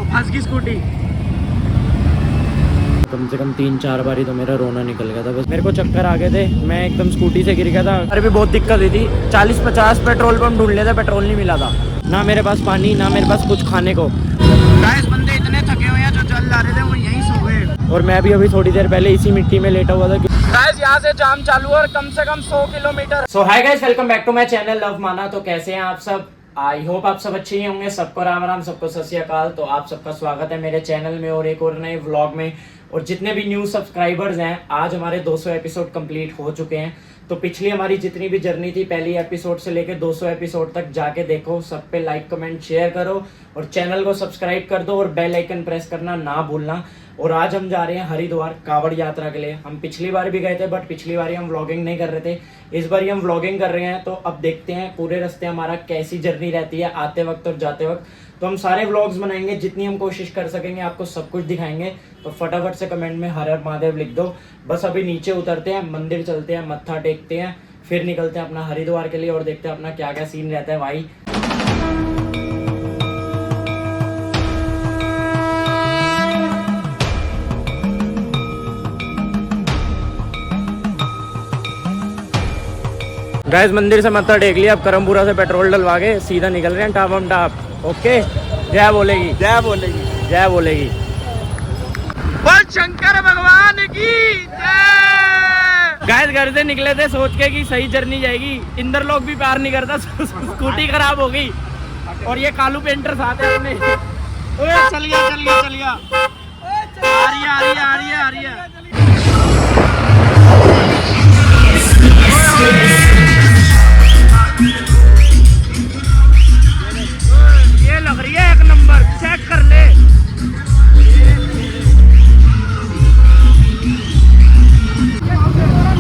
फंस गई स्कूटी। कम से कम 3-4 बारी तो मेरा रोना निकल गया था। बस मेरे को चक्कर आ गए थे, मैं एकदम स्कूटी से गिर गया था। अरे भी बहुत दिक्कत हुई थी। 40-50 पेट्रोल पंप ढूंढ लिया था, पेट्रोल नहीं मिला था। ना मेरे पास पानी, ना मेरे पास कुछ खाने को। गाइस बंदे इतने थके हुए हैं, जो जल ला रहे थे वो यहीं सो गए। और मैं भी अभी थोड़ी देर पहले इसी मिट्टी में लेटा हुआ था। गाइस यहाँ से जाम चालू है और कम से कम 100 kilometre. So hi guys, welcome back to my channel love Mana. तो कैसे हैं आप सब? आई होप आप सब अच्छे ही होंगे। सबको राम राम, सबको सत श्री अकाल। तो आप सबका स्वागत है मेरे चैनल में और एक और नए व्लॉग में। और जितने भी न्यू सब्सक्राइबर्स हैं, आज हमारे 200 एपिसोड कंप्लीट हो चुके हैं। तो पिछली हमारी जितनी भी जर्नी थी, पहली एपिसोड से लेकर 200 एपिसोड तक जाके देखो। सब पे लाइक कमेंट शेयर करो और चैनल को सब्सक्राइब कर दो और बेल आइकन प्रेस करना ना भूलना। और आज हम जा रहे हैं हरिद्वार कावड़ यात्रा के लिए। हम पिछली बार भी गए थे, बट पिछली बार हम व्लॉगिंग नहीं कर रहे थे। इस बार हम व्लॉगिंग कर रहे हैं। तो अब देखते हैं पूरे रास्ते हमारा कैसी जर्नी रहती है, आते वक्त और जाते वक्त। तो हम सारे व्लॉग्स बनाएंगे, जितनी हम कोशिश कर सकेंगे आपको सब कुछ दिखाएंगे। तो फटाफट से कमेंट में हर हर महादेव लिख दो। बस अभी नीचे उतरते हैं, मंदिर चलते हैं, मत्था टेकते हैं, फिर निकलते हैं अपना हरिद्वार के लिए और देखते हैं अपना क्या क्या सीन रहता है भाई। गाइस मंदिर से मत्था टेक लिया, अब करमपुरा से पेट्रोल डलवा के सीधा निकल रहे हैं टापम टाप। ओके, जय बोलेगी, जय बोलेगी, जय बोलेगी। बोल शंकर भगवान की जय। गाइस घर से निकले थे सोच के कि सही जर्नी जाएगी। इंदर लोग भी प्यार नहीं करता, स्कूटी खराब हो गई और ये कालू पेंटर साथ है अपने। ओए चल गया चल गया चल गया। आ रही है आ रही है आ रही है आ रही है। ये लग रही है एक नंबर, चेक कर ले।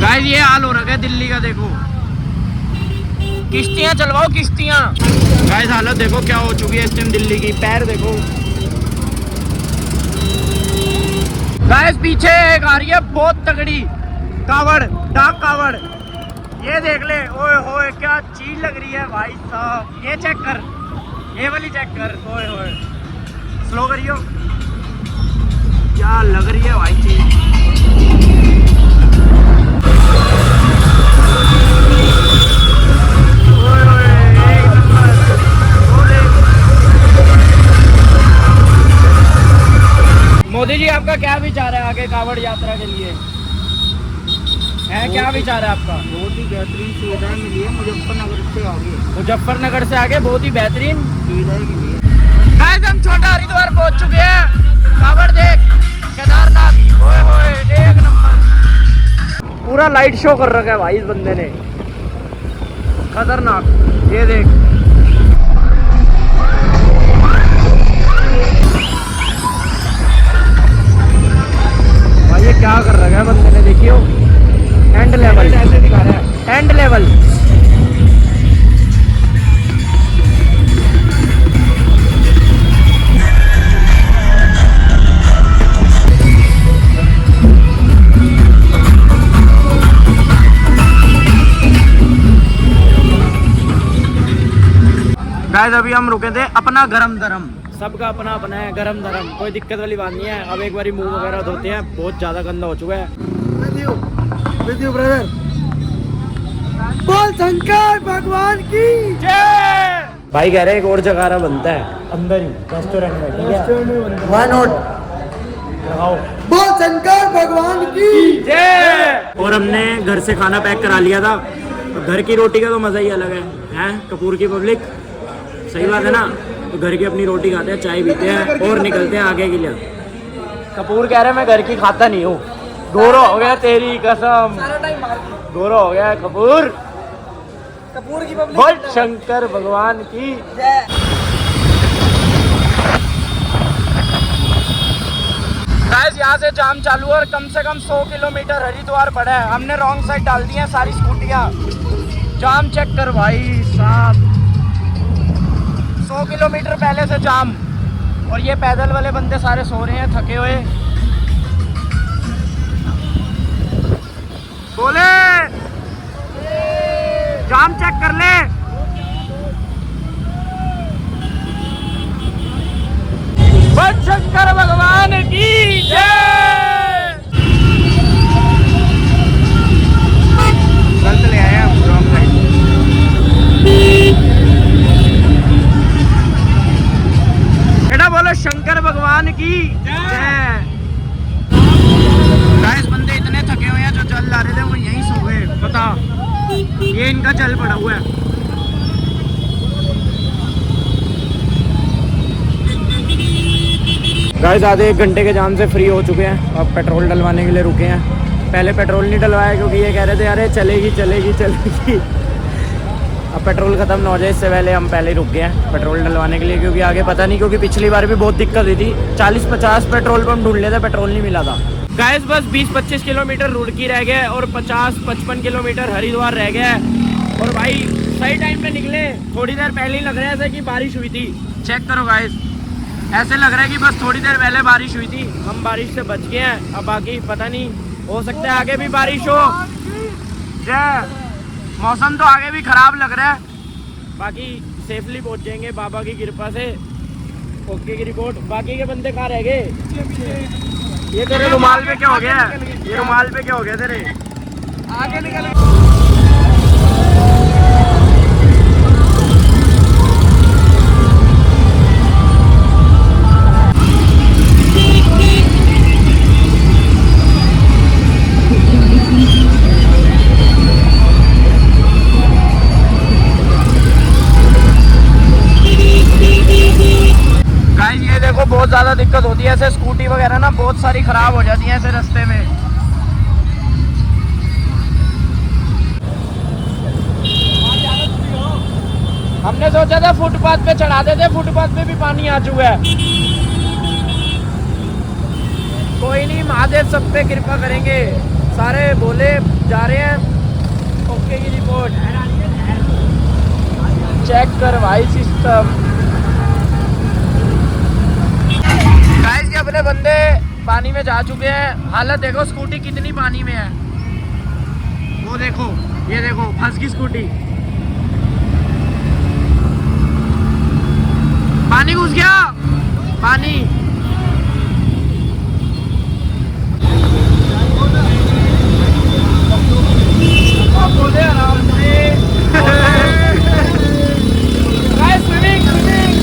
गाइस ये हाल हो रखा है दिल्ली का, देखो किश्तियां चलवाओ किश्तियां। गाइस हालत देखो क्या हो चुकी है इस टाइम दिल्ली की, पैर देखो। गाइस पीछे एक आ रही है बहुत तगड़ी कावड़, डाक कावड़। ये देख ले, ओए होए क्या चीज लग रही है भाई साहब। ये चेक कर, ये वाली चेक कर, ओए होए। स्लो करियो, क्या लग रही है भाई चीज। ओए होए एक नंबर। मोदी जी आपका क्या विचार है आगे कावड़ यात्रा के लिए? है क्या विचार है आपका? बहुत ही बेहतरीन सुविधाएं मिली है मुजफ्फरनगर से आगे। मुजफ्फरनगर से आगे बहुत ही बेहतरीन सुविधाएं मिली है। गाइस हम छोटा हरिद्वार पहुंच चुके हैं। कावड़ देख, केदारनाथ, ओए होए एक नंबर। पूरा लाइट शो कर रखा है भाई इस बंदे ने, खतरनाक। ये देख भाई ये क्या कर रखा है बंदे ने, देखियो। एंड लेवल ऐसे दिखा रहा है, एंड लेवल। गाइस अभी हम रुके थे अपना गरम धरम। सबका अपना अपना है गरम धरम, कोई दिक्कत वाली बात नहीं है। अब एक बारी मुंह वगैरह धोते हैं, बहुत ज्यादा गंदा हो चुका है। With you, brother. बोल शंकर भगवान की जय। भाई कह रहे एक और जगह बनता है अंदर ही रेस्टोरेंट में, ठीक है? Why not? बोल शंकर भगवान की जय। और हमने घर से खाना पैक करा लिया था। घर की रोटी का तो मजा ही अलग है, हैं? कपूर की पब्लिक, सही बात है ना। तो घर की अपनी रोटी खाते हैं, चाय पीते हैं और निकलते हैं आगे के लिए। कपूर कह रहे मैं घर की खाता नहीं हूँ। गोरा हो गया तेरी कसम, गोरा हो गया कपूर। कपूर की पब्लिक बोल शंकर भगवान की जय। गाइस यहाँ से जाम चालू है और कम से कम 100 किलोमीटर हरिद्वार पड़ा है। हमने रॉन्ग साइड डाल दी है सारी स्कूटियाँ। जाम चेक कर भाई साहब, 100 किलोमीटर पहले से जाम। और ये पैदल वाले बंदे सारे सो रहे हैं थके हुए। बोले जाम चेक कर ले। बस शंकर भगवान की जय। गलत ले आए हम, रॉन्ग साइड। बेटा बोलो शंकर भगवान की जय। गाइस बंदे इतने थके हुए हैं, जो चल ला रहे थे वो यहीं सो गए। पता ये इनका चल पड़ा हुआ है। गाइस आधे 1 घंटे के जाम से फ्री हो चुके हैं। अब पेट्रोल डलवाने के लिए रुके हैं। पहले पेट्रोल नहीं डलवाया क्योंकि ये कह रहे थे अरे चलेगी चलेगी चलेगी। अब पेट्रोल ख़त्म ना हो जाए इससे पहले हम पहले ही रुक गए हैं पेट्रोल डलवाने के लिए, क्योंकि आगे पता नहीं, क्योंकि पिछली बार भी बहुत दिक्कत हुई थी। 40-50 पेट्रोल पंप ढूंढ लेते, पेट्रोल नहीं मिला था। गाइस बस 20-25 किलोमीटर रुड़की रह गया और 50-55 किलोमीटर हरिद्वार रह गया है। और भाई सही टाइम पे निकले, थोड़ी देर पहले ही लग रहा है ऐसे कि बारिश हुई थी। चेक करो गाइस, ऐसे लग रहा है कि बस थोड़ी देर पहले बारिश हुई थी। हम बारिश से बच गए हैं। अब बाकी पता नहीं, हो सकता है आगे भी बारिश हो। जय, मौसम तो आगे भी खराब लग रहा है। बाकी सेफली पहुंच जाएंगे बाबा की कृपा से। ओके की रिपोर्ट। बाकी के बंदे कहाँ रह गए? ये तेरे रुमाल पे क्या हो गया? ये रुमाल पे क्या हो गया तेरे? आगे निकल। ये देखो बहुत ज़्यादा दिक्कत होती है ऐसे, स्कूटी वगैरह ना बहुत सारी ख़राब हो जाती हैं ऐसे रास्ते में। हमने सोचा था फुटपाथ पे चढ़ा देते, फुटपाथ पे भी पानी आ चुका है। कोई नहीं, महादेव सब पे कृपा करेंगे। सारे बोले जा रहे हैं। ओके की रिपोर्ट। चेक कर भाई सिस्टम। गाइस ये अपने बंदे पानी में जा चुके हैं। हालत देखो स्कूटी कितनी पानी में है। वो देखो, ये देखो फंस गई स्कूटी। पानी घुस गया, पानी। बोले आराम से। Guys swimming swimming.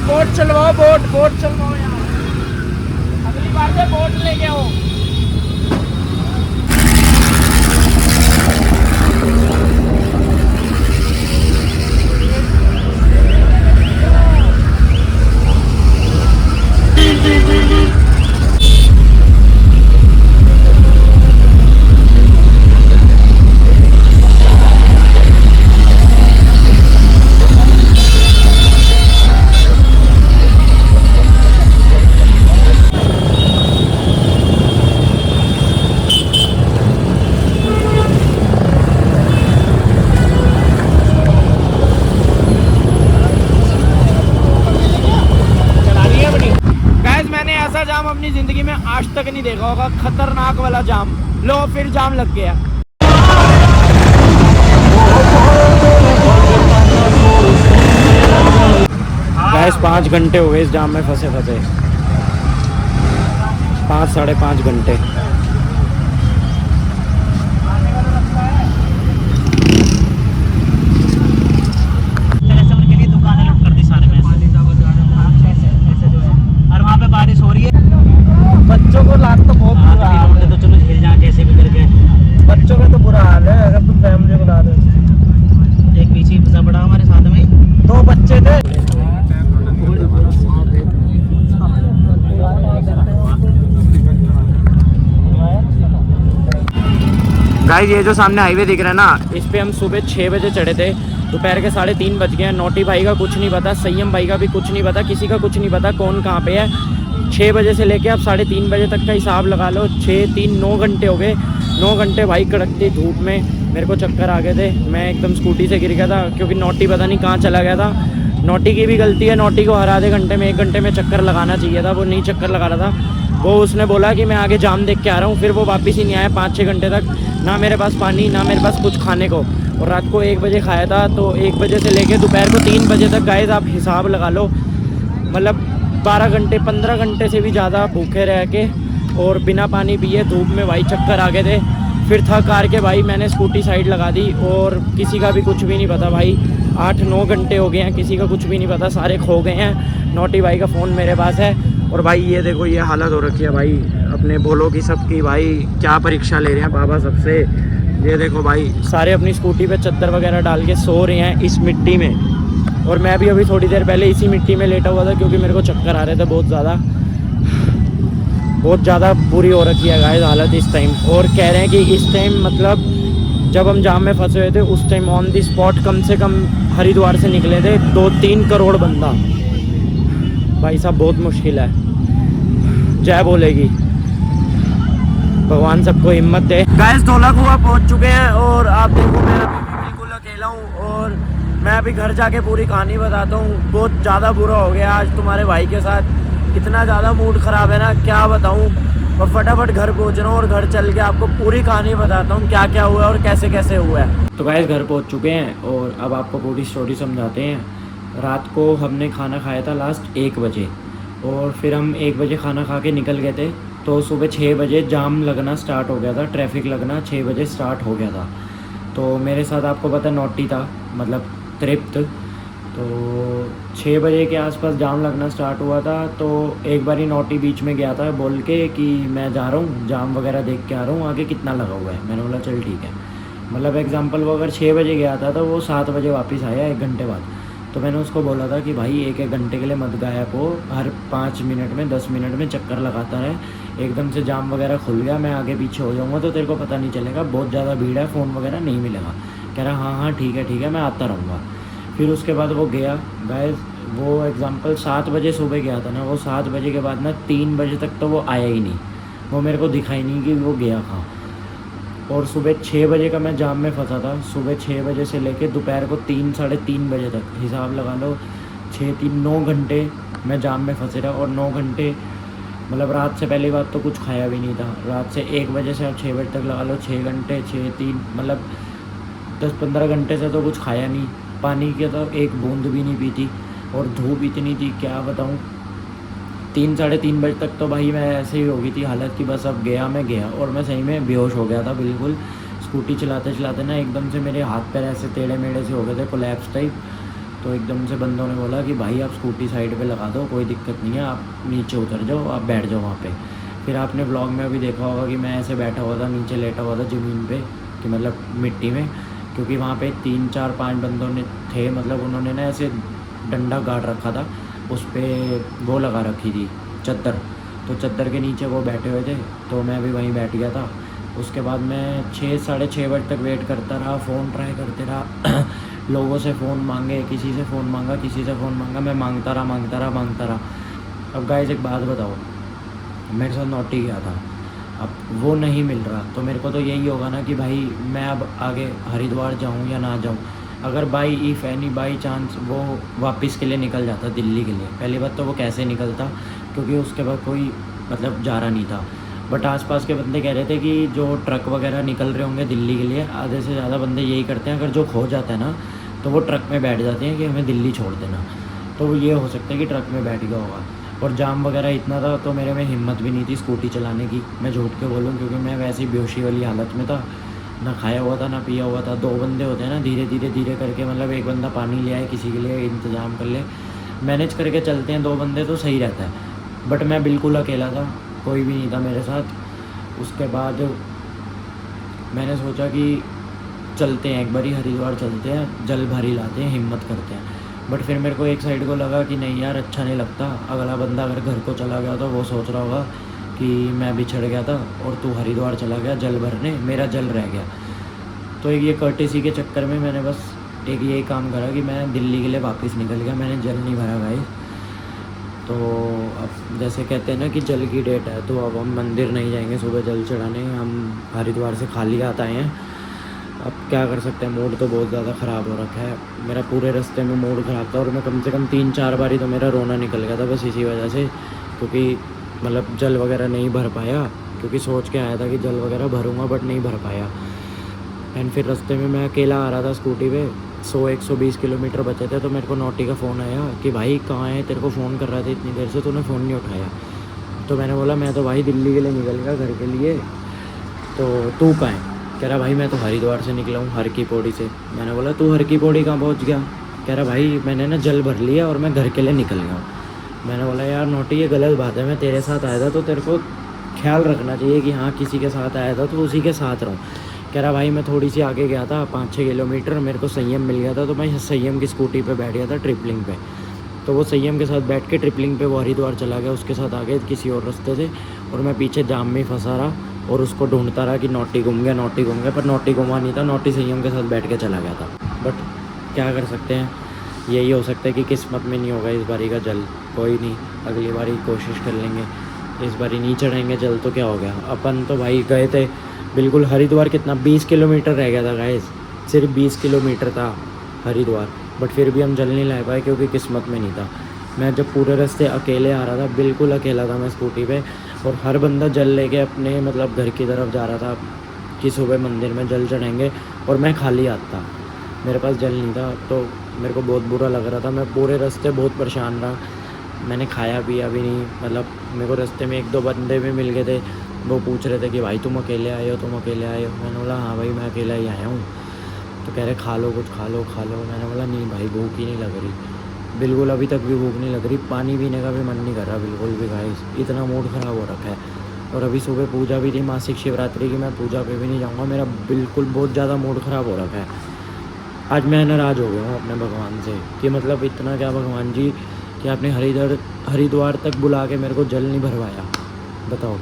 बोट चलवाओ, बोट चलवाओ यार। अगली बार से बोट लेके आओ। जाम अपनी जिंदगी में आज तक नहीं देखा होगा, खतरनाक वाला जाम। लो फिर जाम लग गया। गाइस 5 घंटे हो गए इस जाम में फंसे 5-5.5 घंटे। बच्चों को लात तो बहुत बुरा हाल है। तो चलो हिल जाए कैसे भी करके। बच्चों का तो बुरा हाल है अगर तुम फैमिली को ला दो। एक पीछे फंसा पड़ा हमारे साथ में, 2 बच्चे थे। गाइस ये जो सामने हाईवे दिख रहा है ना, इस पे हम सुबह 6 बजे चढ़े थे। दोपहर के 3:30 बज गए हैं। नोटी भाई का कुछ नहीं पता, संयम भाई का भी कुछ नहीं पता, किसी का कुछ नहीं पता कौन कहाँ पे है। 6 बजे से लेके अब 3:30 बजे तक का हिसाब लगा लो। 9 घंटे हो गए। 9 घंटे भाई कड़कती धूप में। मेरे को चक्कर आ गए थे, मैं एकदम स्कूटी से गिर गया था क्योंकि नोटी पता नहीं कहाँ चला गया था। नोटी की भी गलती है, नोटी को हर आधे घंटे में 1 घंटे में चक्कर लगाना चाहिए था, वो नहीं चक्कर लगा रहा था। वो उसने बोला कि मैं आगे जाम देख के आ रहा हूँ, फिर वो वापस ही नहीं आया 5-6 घंटे तक। ना मेरे पास पानी, ना मेरे पास कुछ खाने को। और रात को 1 बजे खाया था, तो 1 बजे से लेके दोपहर को 3 बजे तक गाइस आप हिसाब लगा लो, मतलब 12 घंटे 15 घंटे से भी ज़्यादा भूखे रह के और बिना पानी पिए धूप में भाई चक्कर आ गए थे। फिर थक हार के भाई मैंने स्कूटी साइड लगा दी और किसी का भी कुछ भी नहीं पता भाई। 8-9 घंटे हो गए हैं, किसी का कुछ भी नहीं पता, सारे खो गए हैं। नोटी भाई का फ़ोन मेरे पास है। और भाई ये देखो ये हालत हो रखी है भाई अपने भोलों की सबकी। भाई क्या परीक्षा ले रहे हैं बाबा सबसे। ये देखो भाई सारे अपनी स्कूटी पे चद्दर वगैरह डाल के सो रहे हैं इस मिट्टी में। और मैं भी अभी थोड़ी देर पहले इसी मिट्टी में लेटा हुआ था, क्योंकि मेरे को चक्कर आ रहे थे बहुत ज़्यादा बुरी हो रखी है गाइस हालत इस टाइम। और कह रहे हैं कि इस टाइम मतलब जब हम जाम में फंसे हुए थे उस टाइम ऑन दी स्पॉट कम से कम हरिद्वार से निकले थे 2-3 करोड़ बंदा। भाई साहब बहुत मुश्किल है। जय बोलेगी, भगवान सबको हिम्मत दे। गाइस ढोला कुआं पहुंच चुके हैं और आप देखो मैं अभी बिल्कुल अकेला हूँ। और मैं अभी घर जाके पूरी कहानी बताता हूँ। बहुत ज़्यादा बुरा हो गया आज तुम्हारे भाई के साथ, इतना ज़्यादा मूड ख़राब है ना क्या बताऊँ। मैं फटाफट घर पहुँच रहा हूँ और घर चल के आपको पूरी कहानी बताता हूँ क्या क्या हुआ है और कैसे कैसे हुआ है। तो गाइस घर पहुँच चुके हैं और अब आपको पूरी स्टोरी समझाते हैं। रात को हमने खाना खाया था लास्ट 1 बजे और फिर हम 1 बजे खाना खा के निकल गए थे। तो सुबह 6 बजे जाम लगना स्टार्ट हो गया था, ट्रैफिक लगना 6 बजे स्टार्ट हो गया था। तो मेरे साथ आपको पता नोटी था, मतलब तृप्त। तो 6 बजे के आसपास जाम लगना स्टार्ट हुआ था। तो एक बार ही नोटी बीच में गया था बोल के कि मैं जा रहा हूँ जाम वगैरह देख के आ रहा हूँ, आगे कितना लगा हुआ है। मैंने बोला चल ठीक है। मतलब एग्जांपल वो अगर 6 बजे गया था तो वो 7 बजे वापस आया 1 घंटे बाद। तो मैंने उसको बोला था कि भाई 1-1 घंटे के लिए मत गायब हो, हर 5 मिनट में 10 मिनट में चक्कर लगाता रहे। एकदम से जाम वगैरह खुल गया मैं आगे पीछे हो जाऊँगा तो तेरे को पता नहीं चलेगा, बहुत ज़्यादा भीड़ है, फ़ोन वगैरह नहीं मिलेगा। कह रहा हाँ हाँ ठीक है मैं आता रहूँगा। फिर उसके बाद वो गया गाइस। वो एग्जांपल 7 बजे सुबह गया था ना, वो 7 बजे के बाद ना 3 बजे तक तो वो आया ही नहीं, वो मेरे को दिखाई नहीं कि वो गया कहाँ। और सुबह 6 बजे का मैं जाम में फंसा था। सुबह 6 बजे से लेके दोपहर को 3-3:30 बजे तक हिसाब लगा लो, 9 घंटे मैं जाम में फंसे रहा। और 9 घंटे मतलब रात से पहली बात तो कुछ खाया भी नहीं था। रात से 1 बजे से अब 6 बजे तक लगा लो 6 घंटे, 6-3 मतलब 10-15 घंटे से तो कुछ खाया नहीं। पानी की तो एक बूंद भी नहीं पी थी और धूप इतनी थी क्या बताऊँ। 3-3:30 बजे तक तो भाई मैं ऐसे ही हो गई थी हालत कि बस अब मैं गया। और मैं सही में बेहोश हो गया था बिल्कुल। स्कूटी चलाते चलाते ना एकदम से मेरे हाथ पैर ऐसे टेढ़े मेढ़े से हो गए थे, कोलैप्स टाइप। तो एकदम से बंदों ने बोला कि भाई आप स्कूटी साइड पे लगा दो, कोई दिक्कत नहीं है, आप नीचे उतर जाओ, आप बैठ जाओ वहाँ पे। फिर आपने व्लॉग में अभी देखा होगा कि मैं ऐसे बैठा हुआ था, नीचे लेटा हुआ था ज़मीन पे, कि मतलब मिट्टी में, क्योंकि वहाँ पे 3-4-5 बंदों ने थे, मतलब उन्होंने ना ऐसे डंडा गाड़ रखा था, उस पर वो लगा रखी थी चद्दर। तो चद्दर के नीचे वो बैठे हुए थे, तो मैं भी वहीं बैठ गया था। उसके बाद मैं 6-6:30 बजे तक वेट करता रहा, फ़ोन ट्राई करते रहा लोगों से फ़ोन मांगे, किसी से फ़ोन मांगा, किसी से फ़ोन मांगा, मैं मांगता रहा। अब गाइस एक बात बताओ, मेरे साथ नोटी गया था, अब वो नहीं मिल रहा, तो मेरे को तो यही होगा ना कि भाई मैं अब आगे हरिद्वार जाऊँ या ना जाऊँ। अगर बाई चांस वो वापस के लिए निकल जाता दिल्ली के लिए, पहली बात तो वो कैसे निकलता, क्योंकि उसके बाद कोई मतलब जा रहा नहीं था। बट आसपास के बंदे कह रहे थे कि जो ट्रक वगैरह निकल रहे होंगे दिल्ली के लिए, आधे से ज़्यादा बंदे यही करते हैं, अगर जो खो जाता है ना तो वो ट्रक में बैठ जाते हैं कि हमें दिल्ली छोड़ देना। तो ये हो सकता है कि ट्रक में बैठ गया होगा। और जाम वगैरह इतना था तो मेरे में हिम्मत भी नहीं थी स्कूटी चलाने की, मैं झूठ के बोलूँ, क्योंकि मैं वैसे ही बेहोशी वाली हालत में था, ना खाया हुआ था ना पिया हुआ था। 2 बंदे होते हैं ना, धीरे करके, मतलब एक बंदा पानी ले आए, किसी के लिए इंतज़ाम कर ले, मैनेज करके चलते हैं 2 बंदे तो सही रहता है। बट मैं बिल्कुल अकेला था, कोई भी नहीं था मेरे साथ। उसके बाद मैंने सोचा कि चलते हैं एक बारी हरिद्वार, चलते हैं, जल भरी लाते हैं, हिम्मत करते हैं। बट फिर मेरे को एक साइड को लगा कि नहीं यार अच्छा नहीं लगता, अगला बंदा अगर घर को चला गया तो वो सोच रहा होगा कि मैं बिछड़ गया था और तू हरिद्वार चला गया जल भरने, मेरा जल रह गया। तो एक ये कर्टेसी के चक्कर में मैंने बस एक यही काम करा कि मैं दिल्ली के लिए वापस निकल गया, मैंने जल नहीं भरा भाई। तो अब जैसे कहते हैं ना कि जल की डेट है, तो अब हम मंदिर नहीं जाएंगे सुबह जल चढ़ाने, हम हरिद्वार से खाली हाथ आए हैं। अब क्या कर सकते हैं, मूड तो बहुत ज़्यादा ख़राब हो रखा है मेरा। पूरे रास्ते में मूड ख़राब था और मैं कम से कम 3-4 बारी तो मेरा रोना निकल गया था बस इसी वजह से, क्योंकि मतलब जल वगैरह नहीं भर पाया, क्योंकि सोच के आया था कि जल वगैरह भरूँगा बट नहीं भर पाया। एंड फिर रास्ते में मैं अकेला आ रहा था स्कूटी पे, 100-120 किलोमीटर बचे थे, तो मेरे को नोटी का फ़ोन आया कि भाई कहाँ है, तेरे को फ़ोन कर रहा था इतनी देर से, तूने फ़ोन नहीं उठाया। तो मैंने बोला मैं तो भाई दिल्ली के लिए निकल गया घर के लिए, तो तू कहाँ है? कह रहा भाई मैं तो हरिद्वार से निकला हूँ, हर की पौड़ी से। मैंने बोला तू हर की पौड़ी कहाँ पहुँच गया? कह रहा भाई मैंने ना जल भर लिया और मैं घर के लिए निकल गया हूँ। मैंने बोला यार नोटी ये गलत बात है, मैं तेरे साथ आया था तो तेरे को ख्याल रखना चाहिए कि हाँ किसी के साथ आया था तो उसी के साथ रहूँ। कह रहा भाई मैं थोड़ी सी आगे गया था 5-6 किलोमीटर, मेरे को संयम मिल गया था तो मैं संयम की स्कूटी पे बैठ गया था ट्रिपलिंग पे, तो वो संयम के साथ बैठ के ट्रिपलिंग पे वो हरिद्वार चला गया, उसके साथ आगे किसी और रास्ते से, और मैं पीछे जाम में फंसा रहा और उसको ढूंढता रहा कि नोटी घूम गया, नोटी घूम गया, पर नोटी घुमा नहीं था, नोटी संयम के साथ बैठ के चला गया था। बट क्या कर सकते हैं, यही हो सकता है कि किस्मत में नहीं होगा इस बारी का जल, कोई नहीं, अगली बारी कोशिश कर लेंगे। इस बारी नहीं चढ़ेंगे जल तो क्या हो गया, अपन तो भाई गए थे बिल्कुल हरिद्वार, कितना 20 किलोमीटर रह गया था गाइस, सिर्फ 20 किलोमीटर था हरिद्वार, बट फिर भी हम जल नहीं ला पाए क्योंकि किस्मत में नहीं था। मैं जब पूरे रास्ते अकेले आ रहा था, बिल्कुल अकेला था मैं स्कूटी पे, और हर बंदा जल लेके अपने मतलब घर की तरफ जा रहा था कि सुबह मंदिर में जल चढ़ेंगे, और मैं खाली हाथ था, मेरे पास जल नहीं था, तो मेरे को बहुत बुरा लग रहा था। मैं पूरे रास्ते बहुत परेशान रहा, मैंने खाया पिया भी नहीं, मतलब मेरे को रास्ते में 1-2 बंदे भी मिल गए थे, वो पूछ रहे थे कि भाई तुम अकेले आए हो, तुम अकेले आए हो? मैंने बोला हाँ भाई मैं अकेला ही आया हूँ। तो कह रहे खा लो कुछ, खा लो खा लो। मैंने बोला नहीं भाई भूख ही नहीं लग रही, बिल्कुल अभी तक भी भूख नहीं लग रही, पानी पीने का भी मन नहीं कर रहा बिल्कुल भी गाइस, इतना मूड ख़राब हो रखा है। और अभी सुबह पूजा भी थी मासिक शिवरात्रि की, मैं पूजा पे भी नहीं जाऊँगा, मेरा बिल्कुल बहुत ज़्यादा मूड ख़राब हो रखा है। आज मैं नाराज़ हो गया हूँ अपने भगवान से कि मतलब इतना क्या भगवान जी कि आपने हरिद्वार तक बुला के मेरे को जल नहीं भरवाया। बताओ,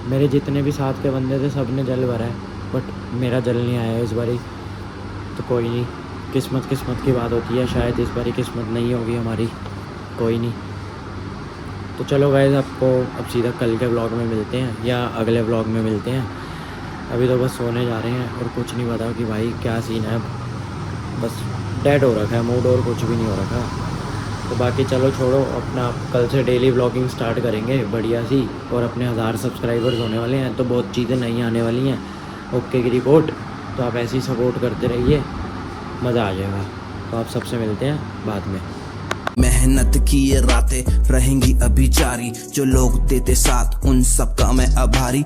मेरे जितने भी साथ के बंदे थे सब ने जल भरा है, बट मेरा जल नहीं आया इस बारी। तो कोई नहीं, किस्मत की बात होती है, शायद इस बारी किस्मत नहीं होगी हमारी, कोई नहीं। तो चलो गाइस, आपको अब सीधा कल के व्लॉग में मिलते हैं या अगले व्लॉग में मिलते हैं। अभी तो बस सोने जा रहे हैं और कुछ नहीं पता कि भाई क्या सीन है, बस डेड हो रखा है मूड और कुछ भी नहीं हो रखा। तो बाकी चलो छोड़ो, अपना कल से डेली व्लॉगिंग स्टार्ट करेंगे बढ़िया सी, और अपने 1000 सब्सक्राइबर्स होने वाले हैं तो बहुत चीज़ें नई आने वाली हैं, ओके की रिपोर्ट। तो आप ऐसे ही सपोर्ट करते रहिए, मज़ा आ जाएगा। तो आप सबसे मिलते हैं बाद में। मेहनत की ये रातें रहेंगी अभी जारी, जो लोग देते साथ उन सब का मैं आभारी।